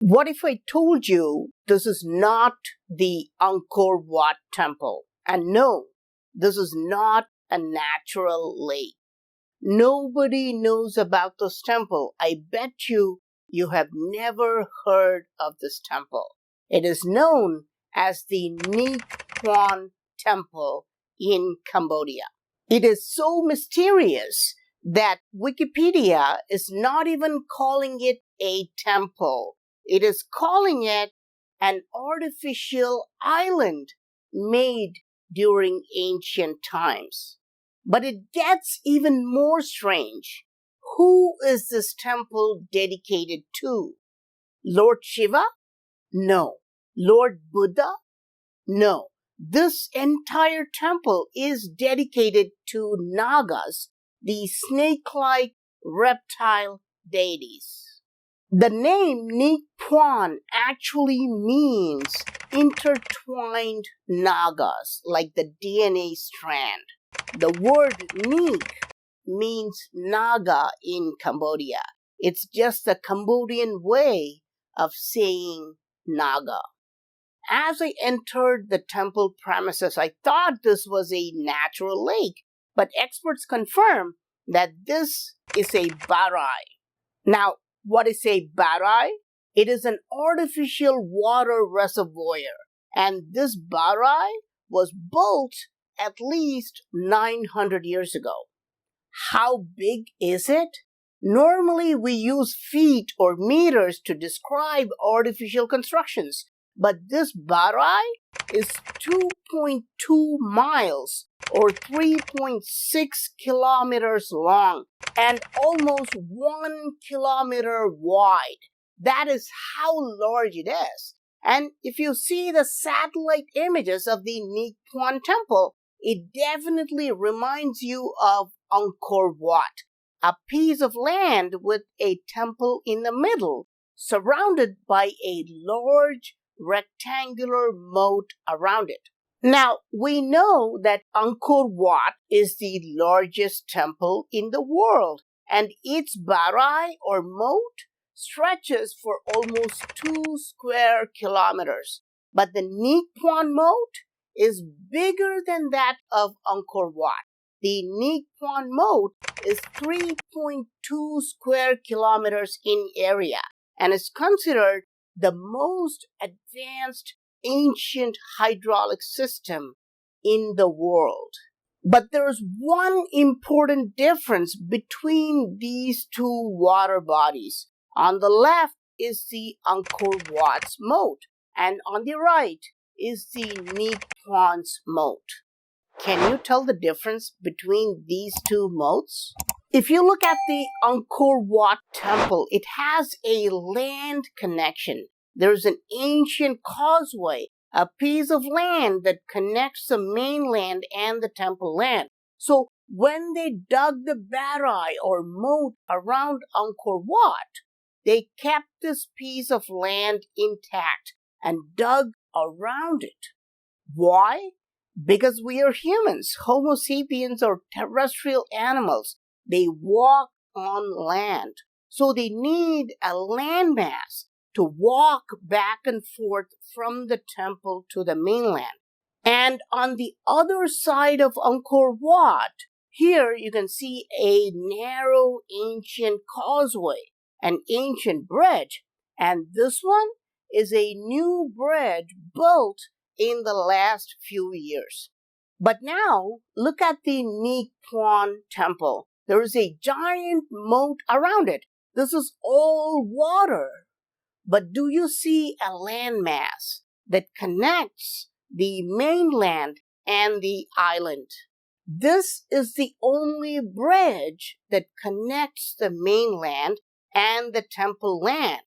What if I told you this is not the Angkor Wat temple? And no, this is not a natural lake. Nobody knows about this temple. I bet you have never heard of this temple. It is known as the Neak Pean temple in Cambodia. It is so mysterious that Wikipedia is not even calling it a temple. It is calling it an artificial island made during ancient times. But it gets even more strange. Who is this temple dedicated to? Lord Shiva? No. Lord Buddha? No. This entire temple is dedicated to Nagas, the snake-like reptile deities. The name Neak Pean actually means intertwined Nagas, like the DNA strand. The word Neak means Naga in Cambodia. It's just the Cambodian way of saying Naga. As I entered the temple premises, I thought this was a natural lake, but experts confirm that this is a barai. Now, what is a barai? It is an artificial water reservoir, and this barai was built at least 900 years ago. How big is it? Normally, we use feet or meters to describe artificial constructions, but this barai is 2.2 miles or 3.6 kilometers long and almost 1 kilometer wide. That is how large it is. And if you see the satellite images of the Neak Pean temple, it definitely reminds you of Angkor Wat, a piece of land with a temple in the middle, surrounded by a large rectangular moat around it. Now, we know that Angkor Wat is the largest temple in the world, and its barai or moat stretches for almost 2 square kilometers. But the Neak Pean moat is bigger than that of Angkor Wat. The Neak Pean moat is 3.2 square kilometers in area and is considered the most advanced ancient hydraulic system in the world. But there is one important difference between these two water bodies. On the left is the Angkor Wat's moat, and on the right is the Neak Pean's moat. Can you tell the difference between these two moats? If you look at the Angkor Wat temple, it has a land connection. There's an ancient causeway, a piece of land that connects the mainland and the temple land. So when they dug the barai or moat around Angkor Wat, they kept this piece of land intact and dug around it. Why? Because we are humans. Homo sapiens are terrestrial animals. They walk on land. So they need a landmass to walk back and forth from the temple to the mainland. And on the other side of Angkor Wat, here you can see a narrow ancient causeway, an ancient bridge. And this one is a new bridge built in the last few years. But now, look at the Neak Pean temple. There is a giant moat around it. This is all water. But do you see a landmass that connects the mainland and the island? This is the only bridge that connects the mainland and the temple land.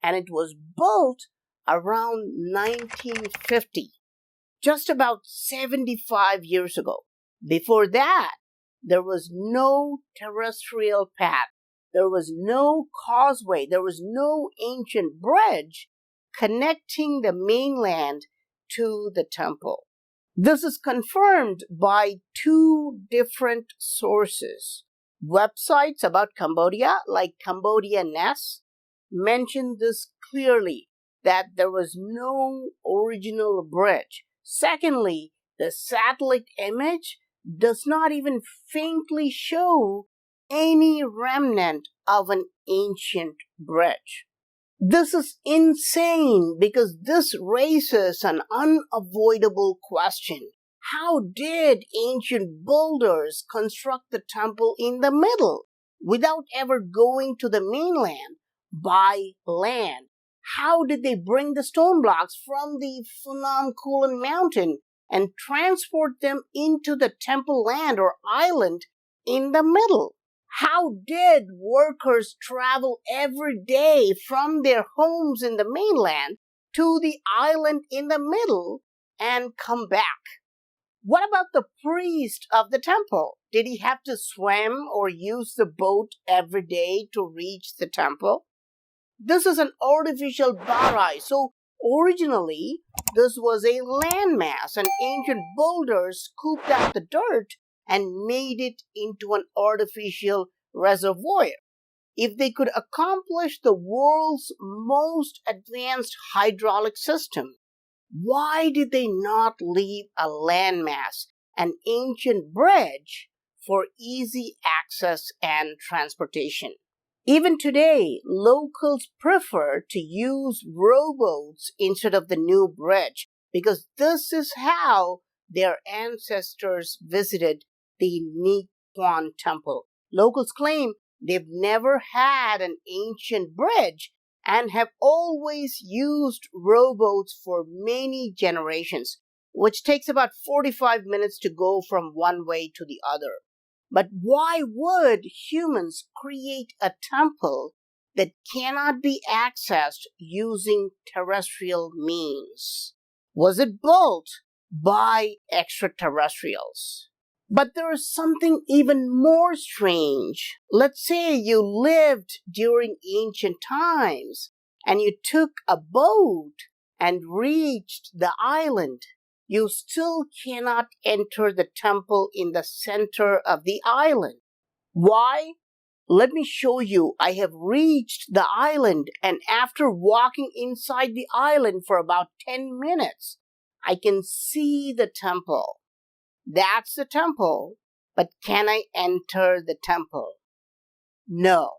And it was built around 1950, just about 75 years ago. Before that, there was no terrestrial path. There was no causeway. There was no ancient bridge connecting the mainland to the temple. This is confirmed by 2 different sources. Websites about Cambodia, like Cambodia Nest, mention this clearly, that there was no original bridge. Secondly, the satellite image does not even faintly show any remnant of an ancient bridge. This is insane because this raises an unavoidable question. How did ancient builders construct the temple in the middle without ever going to the mainland by land? How did they bring the stone blocks from the Phnom Kulen mountain and transport them into the temple land or island in the middle? How did workers travel every day from their homes in the mainland to the island in the middle and come back? What about the priest of the temple? Did he have to swim or use the boat every day to reach the temple? This is an artificial barai. So originally, this was a landmass, and ancient builders scooped out the dirt and made it into an artificial reservoir. If they could accomplish the world's most advanced hydraulic system, why did they not leave a landmass, an ancient bridge, for easy access and transportation? Even today, locals prefer to use rowboats instead of the new bridge because this is how their ancestors visited the Neak Pean temple. Locals claim they've never had an ancient bridge and have always used rowboats for many generations, which takes about 45 minutes to go from one way to the other. But why would humans create a temple that cannot be accessed using terrestrial means? Was it built by extraterrestrials? But there is something even more strange. Let's say you lived during ancient times and you took a boat and reached the island. You still cannot enter the temple in the center of the island. Why? Let me show you. I have reached the island, and after walking inside the island for about 10 minutes, I can see the temple. That's the temple, but can I enter the temple? No.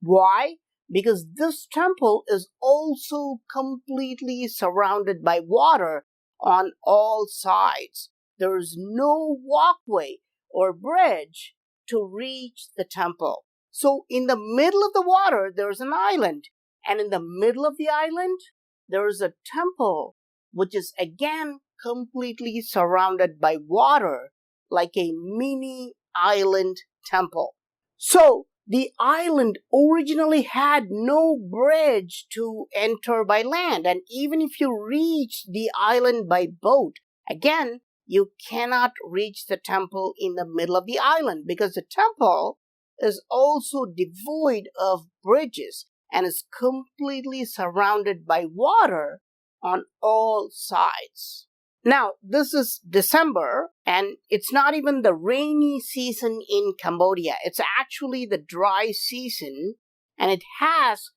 Why? Because this temple is also completely surrounded by water on all sides. There is no walkway or bridge to reach the temple. So in the middle of the water, there is an island. And in the middle of the island, there is a temple, which is again completely surrounded by water, like a mini island temple. So the island originally had no bridge to enter by land, and even if you reach the island by boat, again, you cannot reach the temple in the middle of the island because the temple is also devoid of bridges and is completely surrounded by water on all sides. Now, this is December, and it's not even the rainy season in Cambodia. It's actually the dry season, and it has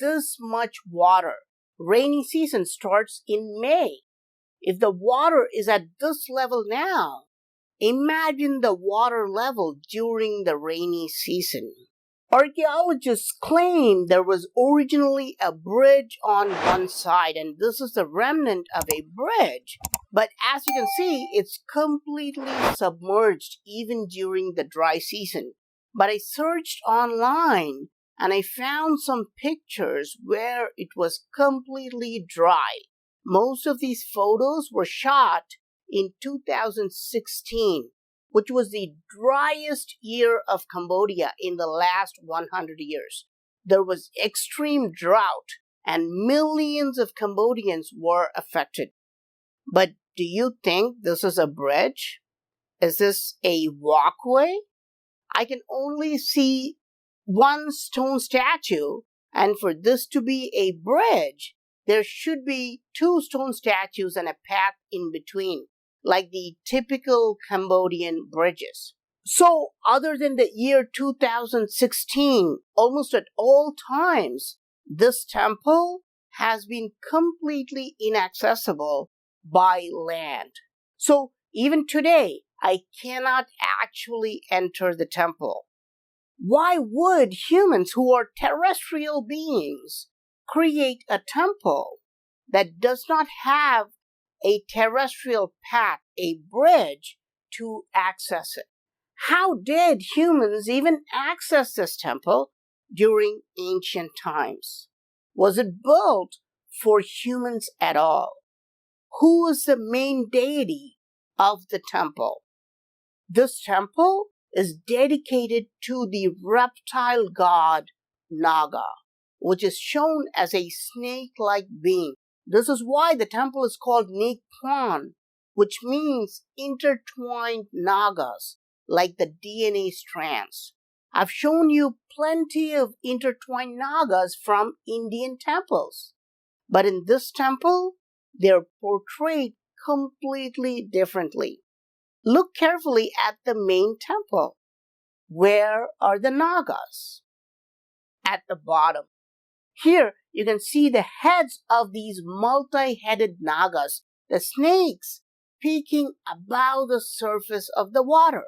this much water. Rainy season starts in May. If the water is at this level now, imagine the water level during the rainy season. Archaeologists claim there was originally a bridge on one side, and this is the remnant of a bridge. But as you can see, it's completely submerged even during the dry season. But I searched online and I found some pictures where it was completely dry. Most of these photos were shot in 2016, which was the driest year of Cambodia in the last 100 years. There was extreme drought and millions of Cambodians were affected. But do you think this is a bridge? Is this a walkway? I can only see one stone statue, and for this to be a bridge, there should be two stone statues and a path in between, like the typical Cambodian bridges. So, other than the year 2016, almost at all times, This temple has been completely inaccessible by land. So even today, I cannot actually enter the temple. Why would humans who are terrestrial beings create a temple that does not have a terrestrial path, a bridge to access it? How did humans even access this temple during ancient times? Was it built for humans at all? Who is the main deity of the temple? This temple is dedicated to the reptile god Naga, which is shown as a snake-like being. This is why the temple is called Neak Pean, which means intertwined Nagas, like the DNA strands. I've shown you plenty of intertwined Nagas from Indian temples. But in this temple, they're portrayed completely differently. Look carefully at the main temple. Where are the Nagas? At the bottom. Here, you can see the heads of these multi-headed Nagas, the snakes, peeking above the surface of the water.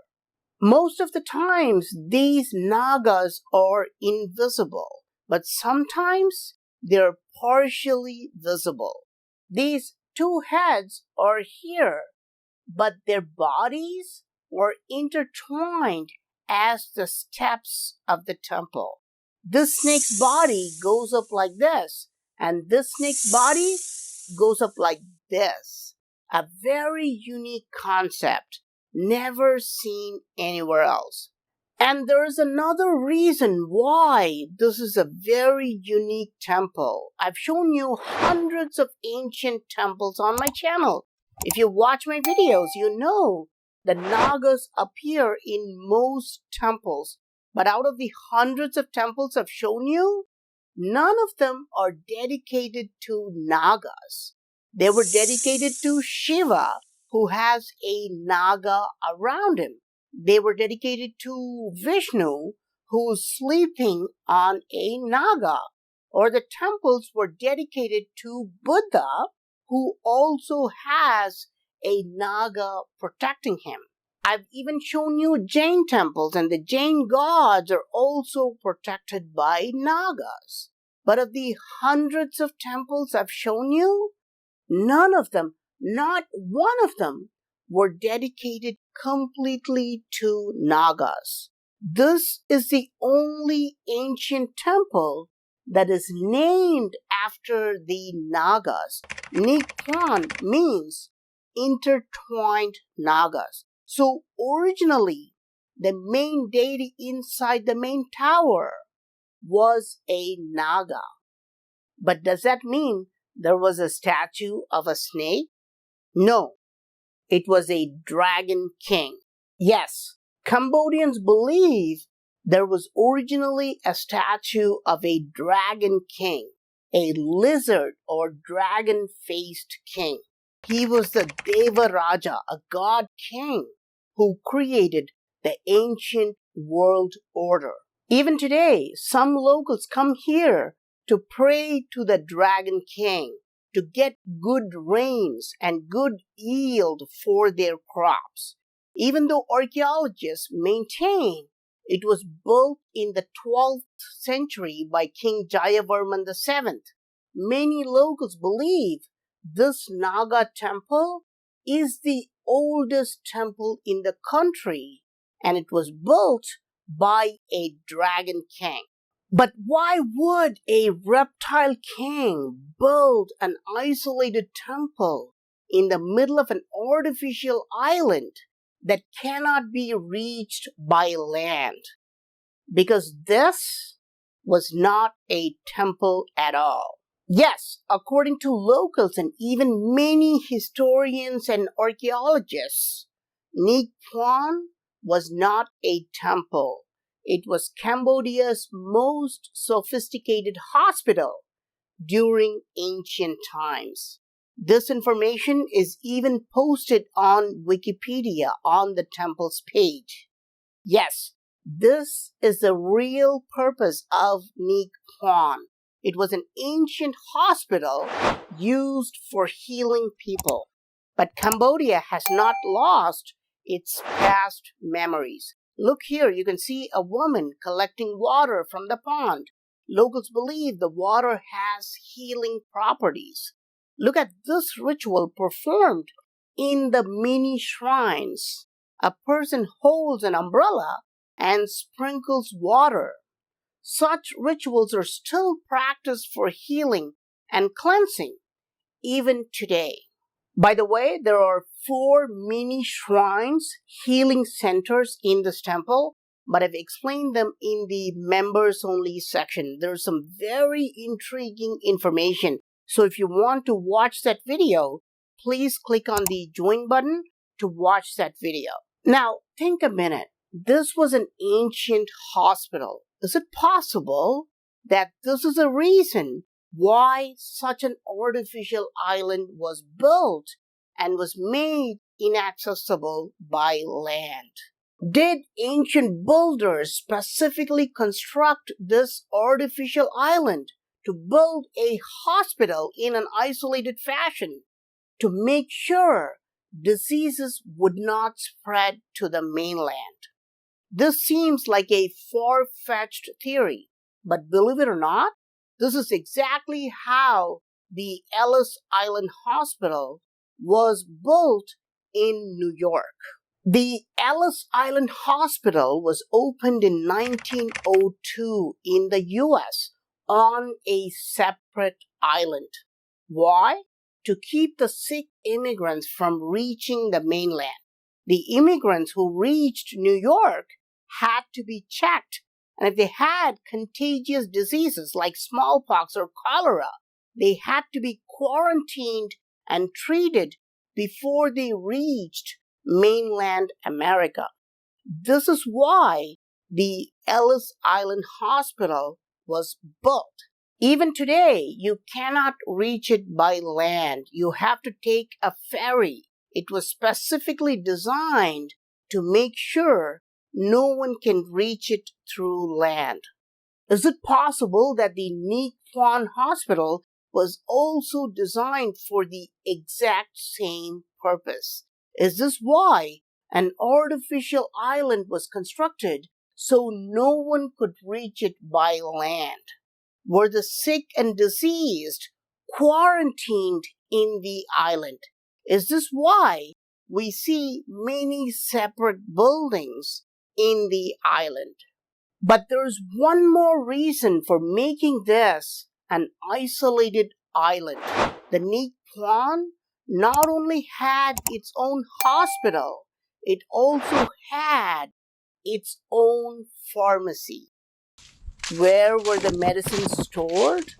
Most of the times, these Nagas are invisible, but sometimes they're partially visible. These two heads are here, but their bodies were intertwined as the steps of the temple. This snake's body goes up like this, and this snake's body goes up like this. A very unique concept, never seen anywhere else. And there is another reason why this is a very unique temple. I've shown you hundreds of ancient temples on my channel. If you watch my videos, you know the Nagas appear in most temples. But out of the hundreds of temples I've shown you, none of them are dedicated to Nagas. They were dedicated to Shiva, who has a Naga around him. They were dedicated to Vishnu, who's sleeping on a Naga. Or the temples were dedicated to Buddha, who also has a Naga protecting him. I've even shown you Jain temples, and the Jain gods are also protected by Nagas. But of the hundreds of temples I've shown you, none of them, not one of them, were dedicated completely to Nagas. This is the only ancient temple that is named after the Nagas. Neak Pean means intertwined Nagas. So originally, the main deity inside the main tower was a Naga. But does that mean there was a statue of a snake? No, it was a dragon king. Yes, Cambodians believe there was originally a statue of a dragon king, a lizard or dragon-faced king. He was the Deva Raja, a god king who created the ancient world order. Even today, some locals come here to pray to the dragon king to get good rains and good yield for their crops. Even though archaeologists maintain it was built in the 12th century by King Jayavarman VII, many locals believe this Naga temple is the oldest temple in the country, and it was built by a dragon king. But why would a reptile king build an isolated temple in the middle of an artificial island that cannot be reached by land? Because this was not a temple at all. Yes, according to locals and even many historians and archaeologists, Neak Pean was not a temple. It was Cambodia's most sophisticated hospital during ancient times. This information is even posted on Wikipedia on the temple's page. Yes, this is the real purpose of Neak Pean. It was an ancient hospital used for healing people. But Cambodia has not lost its past memories. Look here, you can see a woman collecting water from the pond. Locals believe the water has healing properties. Look at this ritual performed in the mini shrines. A person holds an umbrella and sprinkles water. Such rituals are still practiced for healing and cleansing even today. By the way, there are 4 mini shrines, healing centers in this temple, but I've explained them in the members only section. There's some very intriguing information. So if you want to watch that video, please click on the join button to watch that video. Now, think a minute. This was an ancient hospital. Is it possible that this is a reason why such an artificial island was built and was made inaccessible by land? Did ancient builders specifically construct this artificial island to build a hospital in an isolated fashion to make sure diseases would not spread to the mainland? This seems like a far-fetched theory, but believe it or not, this is exactly how the Ellis Island Hospital was built in New York. The Ellis Island Hospital was opened in 1902 in the US on a separate island. Why? To keep the sick immigrants from reaching the mainland. The immigrants who reached New York had to be checked, and if they had contagious diseases like smallpox or cholera, they had to be quarantined and treated before they reached mainland America. This is why the Ellis Island Hospital was built. Even today, you cannot reach it by land. You have to take a ferry. It was specifically designed to make sure no one can reach it through land. Is it possible that the Neak Pean Hospital was also designed for the exact same purpose? Is this why an artificial island was constructed so no one could reach it by land? Were the sick and diseased quarantined in the island? Is this why we see many separate buildings in the island? But there's one more reason for making this an isolated island. The Neak Pean not only had its own hospital, it also had its own pharmacy. Where were the medicines stored?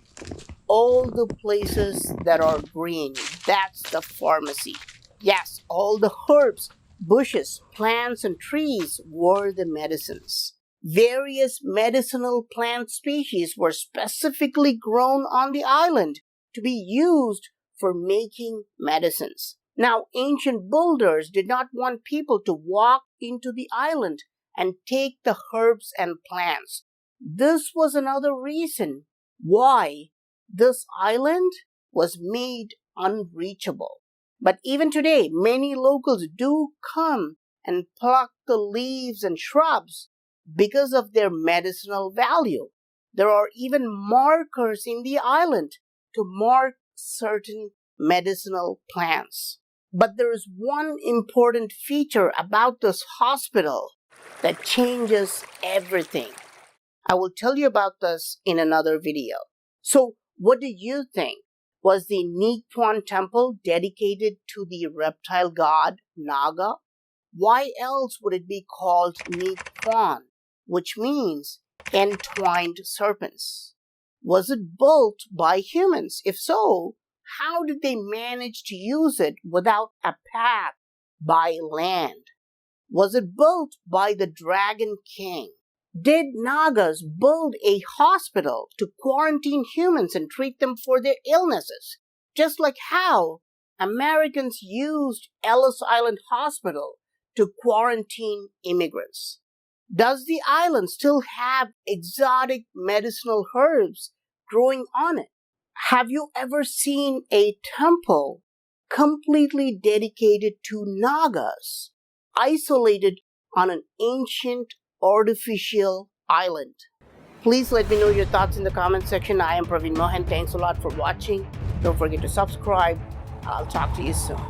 All the places that are green, that's the pharmacy. Yes, all the herbs, bushes, plants, and trees were the medicines. Various medicinal plant species were specifically grown on the island to be used for making medicines. Now, ancient builders did not want people to walk into the island and take the herbs and plants. This was another reason why this island was made unreachable. But even today, many locals do come and pluck the leaves and shrubs because of their medicinal value. There are even markers in the island to mark certain medicinal plants. But there is one important feature about this hospital that changes everything. I will tell you about this in another video. So, what do you think? Was the Neak Pean temple dedicated to the reptile god Naga? Why else would it be called Neak Pean, which means entwined serpents? Was it built by humans? If so, how did they manage to use it without a path by land? Was it built by the Dragon King? Did Nagas build a hospital to quarantine humans and treat them for their illnesses? Just like how Americans used Ellis Island Hospital to quarantine immigrants. Does the island still have exotic medicinal herbs growing on it. Have you ever seen a temple completely dedicated to Nagas, isolated on an ancient artificial island? Please let me know your thoughts in the comment section. I am PraveenMohan. Thanks a lot for watching. Don't forget to subscribe. I'll talk to you soon.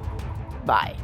Bye.